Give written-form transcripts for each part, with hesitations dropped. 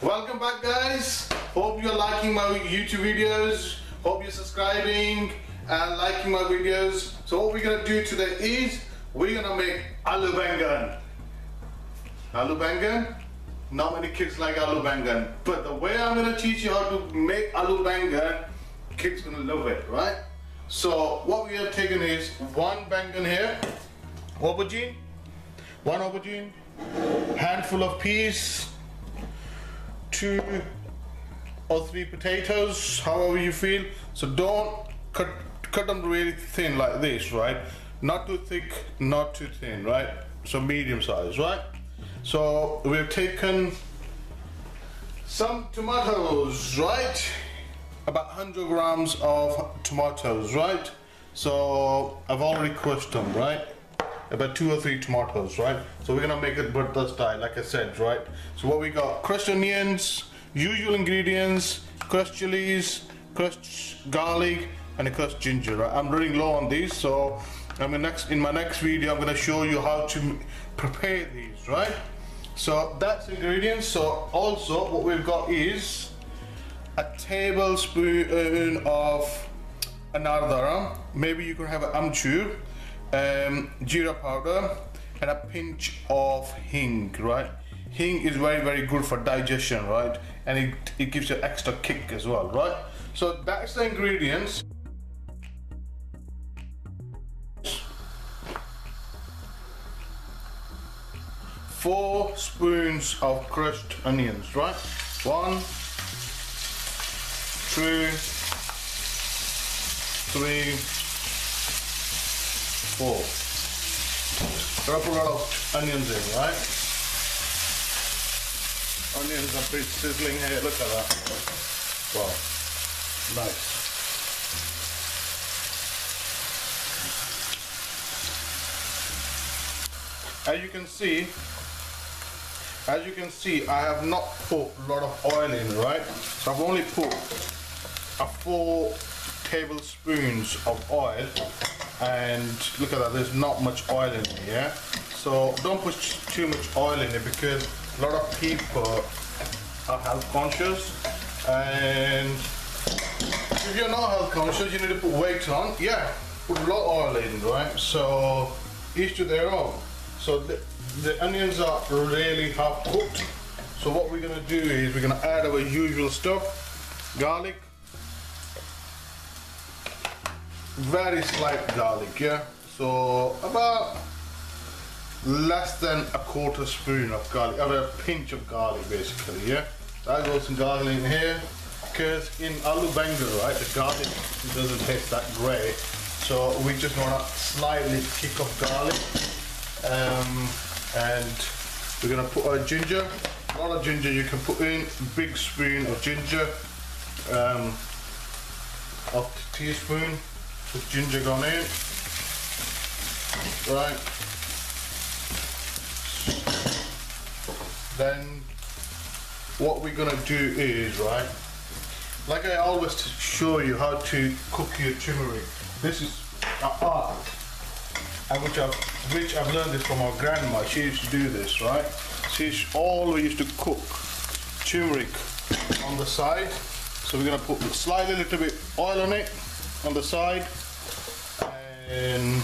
Welcome back, guys. Hope you're liking my YouTube videos. Hope you're subscribing and liking my videos. So what we're gonna do today is we're gonna make Aloo Baingan. Aloo Baingan? Not many kids like Aloo Baingan, but the way I'm gonna teach you how to make Aloo Baingan, kids gonna love it, right? So what we have taken is one Baingan here, aubergine, one aubergine, handful of peas, 2 or 3 potatoes, however you feel. So don't cut them really thin like this, right? Not too thick, not too thin, right? So medium size, right? So we've taken some tomatoes, right? About 100 grams of tomatoes, right? So I've already crushed them, right? About 2 or 3 tomatoes, right? So we're gonna make it butter style, like I said, right? So what we got: crushed onions, usual ingredients, crushed chilies, crushed garlic, and a crushed ginger, right? I'm running low on these, so in my next video I'm gonna show you how to prepare these, right? So that's ingredients. So also what we've got is a tablespoon of another, maybe you could have an amchur, jeera powder, and a pinch of hing, right? Hing is very good for digestion, right? And it gives you extra kick as well, right? So that's the ingredients. Four spoons of crushed onions, right? 1, 2, 3, 4. Gonna put a lot of onions in, right? Onions are pretty sizzling here. Look at that. Wow, nice. As you can see, I have not put a lot of oil in, right? So I've only put 4 tablespoons of oil, and look at that, there's not much oil in it, yeah? So don't put too much oil in it, because a lot of people are health conscious, and if you're not health conscious, you need to put weight on. Yeah, put a lot of oil in, right? So each to their own. So the onions are really half cooked. So what we're gonna do is we're gonna add our usual stuff: garlic, very slight garlic, yeah. So about less than a quarter spoon of garlic, or a pinch of garlic, basically, yeah. So I got some garlic in here because in Aloo Baingan, right, the garlic doesn't taste that great. So we just want to slightly kick off garlic. And we're gonna put our ginger. A lot of ginger you can put in. Big spoon of ginger, of teaspoon with ginger gone in, right? Then what we're gonna do is, right, like I always show you how to cook your turmeric. This is an art, and which I've learned this from our grandma. She used to do this, right? She always used to cook turmeric on the side. So we're gonna put slightly little bit oil on it on the side, and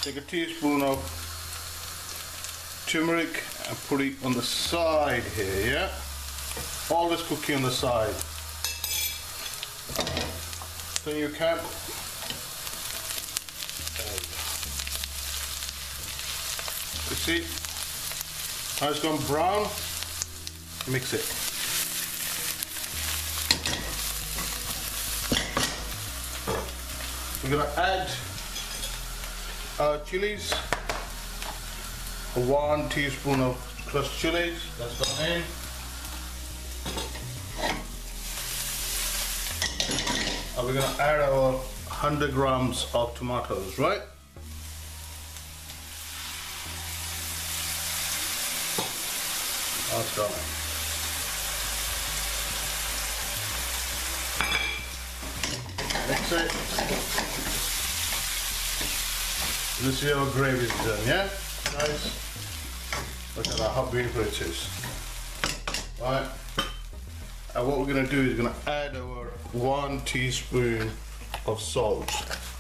take a teaspoon of turmeric and put it on the side here, yeah? Always cooking on the side. Then you can. You see how it's gone brown? Mix it. We're gonna add our chilies. 1 teaspoon of crushed chilies. That's gone in. And we're gonna add our 100 grams of tomatoes, right? That's gone in. Mix it. This is our gravy done, yeah? Nice. Look at that, how beautiful it is. Right. And what we're gonna do is gonna add our 1 teaspoon of salt,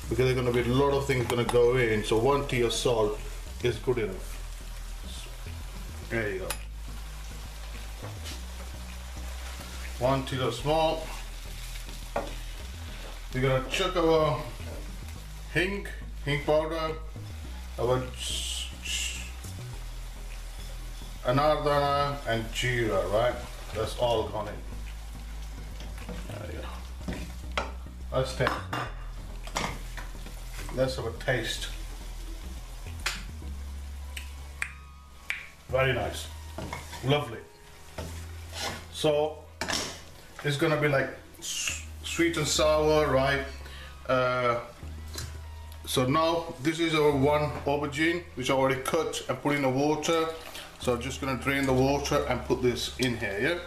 because there's gonna be a lot of things gonna go in, so 1 tea of salt is good enough. There you go. 1 tea of salt. We're gonna chuck our hing powder, our anardana and jeera, right? That's all gone in. There you go. Let's take. Let's have a taste. Very nice. Lovely. So it's gonna be like sweet and sour, right? So now this is our 1 aubergine, which I already cut and put in the water. So I'm just gonna drain the water and put this in here, yeah?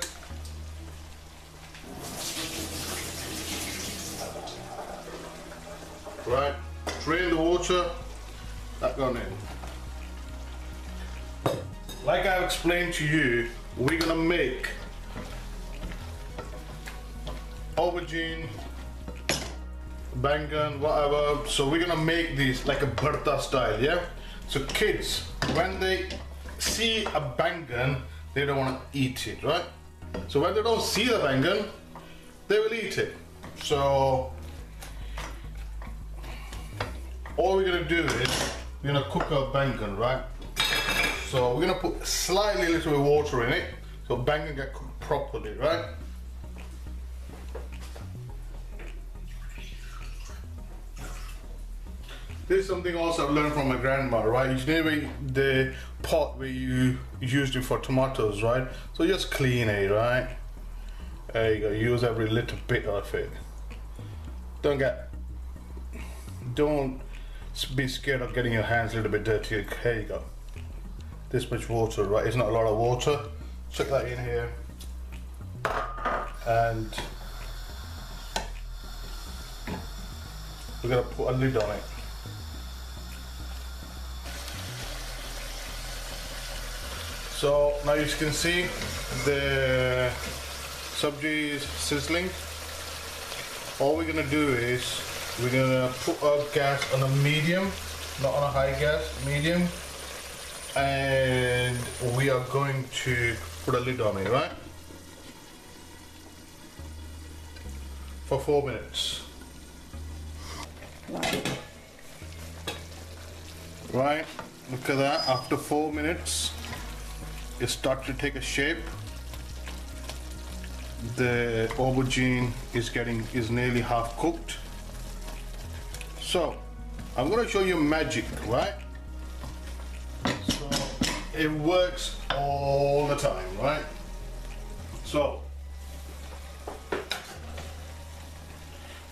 Right, drain the water, that gone in. Like I've explained to you, we're gonna make aubergine, bangan, whatever. So we're gonna make these like a bharta style, yeah? So kids, when they see a bangan, they don't want to eat it, right? So when they don't see the bangan, they will eat it. So all we're gonna do is we're gonna cook our bangan, right? So we're gonna put slightly a little bit of water in it, so bangan get cooked properly, right? This is something also I've learned from my grandma, right? You know the pot where you used it for tomatoes, right? So just clean it, right? There you go, use every little bit of it. Don't be scared of getting your hands a little bit dirty. There you go. This much water, right? It's not a lot of water. Chuck that in here. And we're gonna put a lid on it. So now you can see the sabji is sizzling. All we're gonna do is we're gonna put our gas on a medium, not on a high gas, medium, and we are going to put a lid on it, right? For 4 minutes. Right, look at that, after 4 minutes, it starts to take a shape. The aubergine is nearly half cooked. So I'm going to show you magic, right? So it works all the time, right? So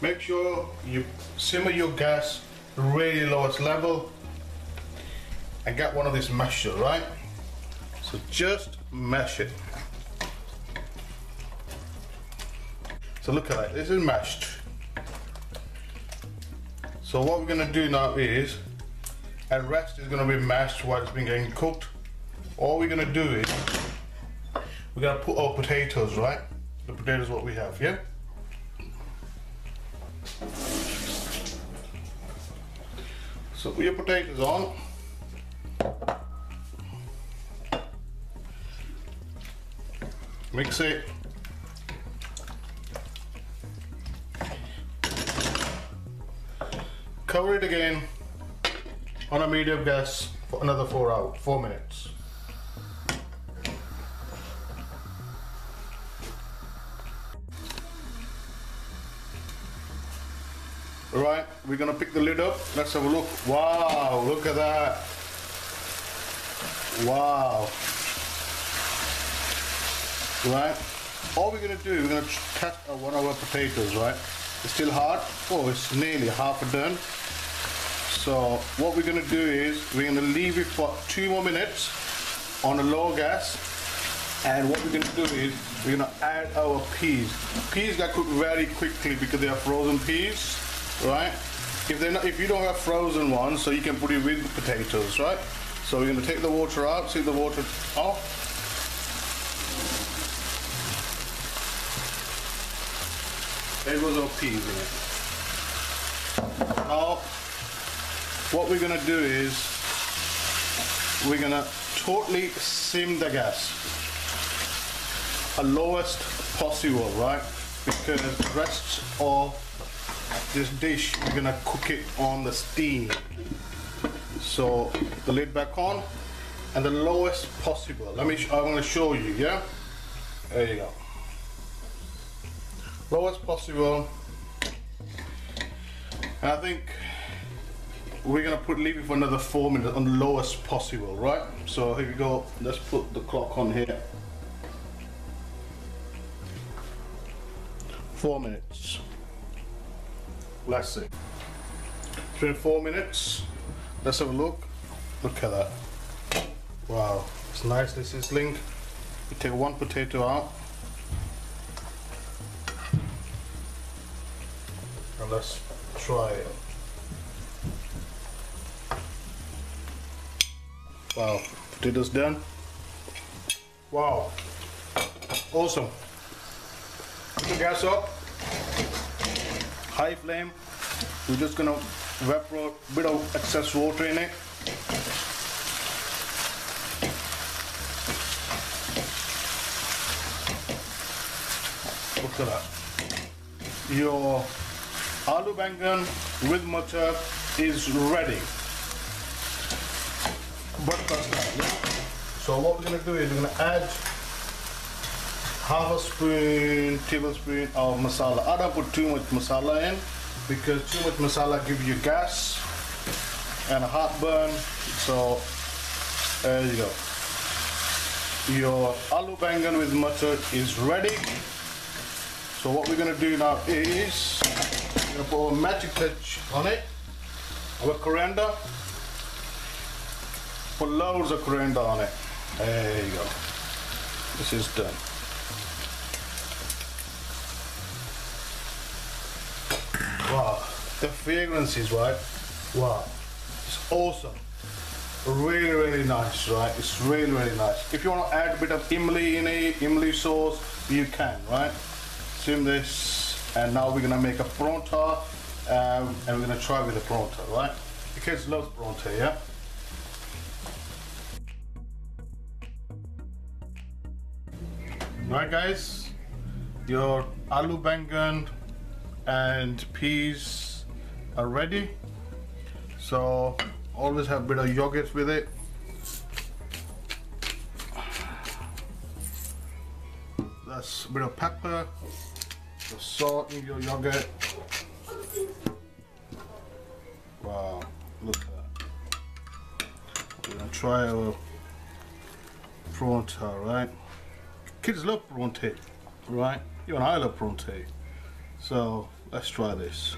make sure you simmer your gas really lowest level and get one of these mashers, right? So just mash it. So look at that, this is mashed. So what we're gonna do now is, and rest is gonna be mashed while it's been getting cooked. All we're gonna do is, we're gonna put our potatoes, right? The potatoes what we have, yeah? So put your potatoes on. Mix it. Cover it again on a medium gas for another 4 minutes. Right, we're gonna pick the lid up. Let's have a look. Wow, look at that. Wow. Right, all we're going to do, we're going to test one of our potatoes, right? It's still hot. Oh, it's nearly half done. So what we're going to do is we're going to leave it for 2 more minutes on a low gas, and what we're going to do is we're going to add our peas. Peas get cooked very quickly because they are frozen peas, right? If you don't have frozen ones, so you can put it with the potatoes, right? So we're going to take the water out, see the water off. There goes our peas in it. Now, what we're gonna do is we're gonna totally sim the gas, at lowest possible, right? Because the rest of this dish we're gonna cook it on the steam. So the lid back on and the lowest possible. I'm gonna show you, yeah? There you go. Lowest possible. And I think we're gonna leave it for another 4 minutes on the lowest possible, right? So here we go. Let's put the clock on here. 4 minutes. Let's see. It's been 4 minutes. Let's have a look. Look at that. Wow, it's nicely sizzling. We take one potato out. And let's try it. Wow, potatoes done. Wow, awesome. Put the gas up, high flame. We're just gonna evaporate a bit of excess water in it. Look at that. Your aloo baingan with mutton is ready. Breakfast time, yeah? So what we're gonna do is we're gonna add half a tablespoon of masala. I don't put too much masala in because too much masala gives you gas and a heartburn. So there you go. Your aloo baingan with mutton is ready. So what we're gonna do now is we're gonna put a magic touch on it. Our coriander. Put loads of coriander on it. There you go. This is done. Wow, the fragrance is right. Wow, it's awesome. Really, really nice, right? It's really, really nice. If you want to add a bit of imli in it, imli sauce, you can, right? Sim this, and now we're gonna make a paratha, and we're gonna try with the paratha, right? The kids love paratha, yeah? Right guys, your aloo baingan and peas are ready. So always have a bit of yogurt with it. That's a bit of pepper, the salt in your yogurt. Wow, look at that. We're gonna try our paratha, right? Kids love paratha, right? Even I love paratha. So let's try this.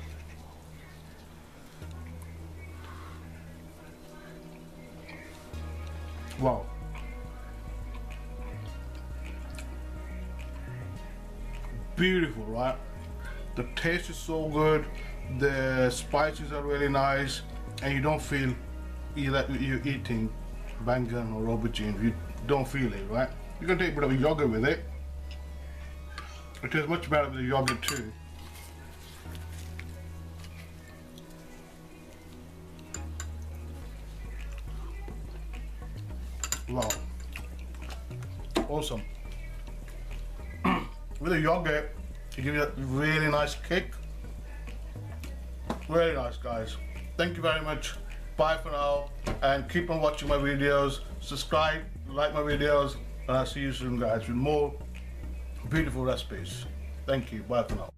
Wow. Beautiful, right? The taste is so good. The spices are really nice, and you don't feel either you're eating baingan or aubergine. You don't feel it, right? You can take a bit of yogurt with it. It tastes much better with the yogurt too. Wow. Awesome. With the yogurt, it gives you a really nice kick. Very nice, guys. Thank you very much. Bye for now, and keep on watching my videos. Subscribe, like my videos, and I'll see you soon, guys, with more beautiful recipes. Thank you. Bye for now.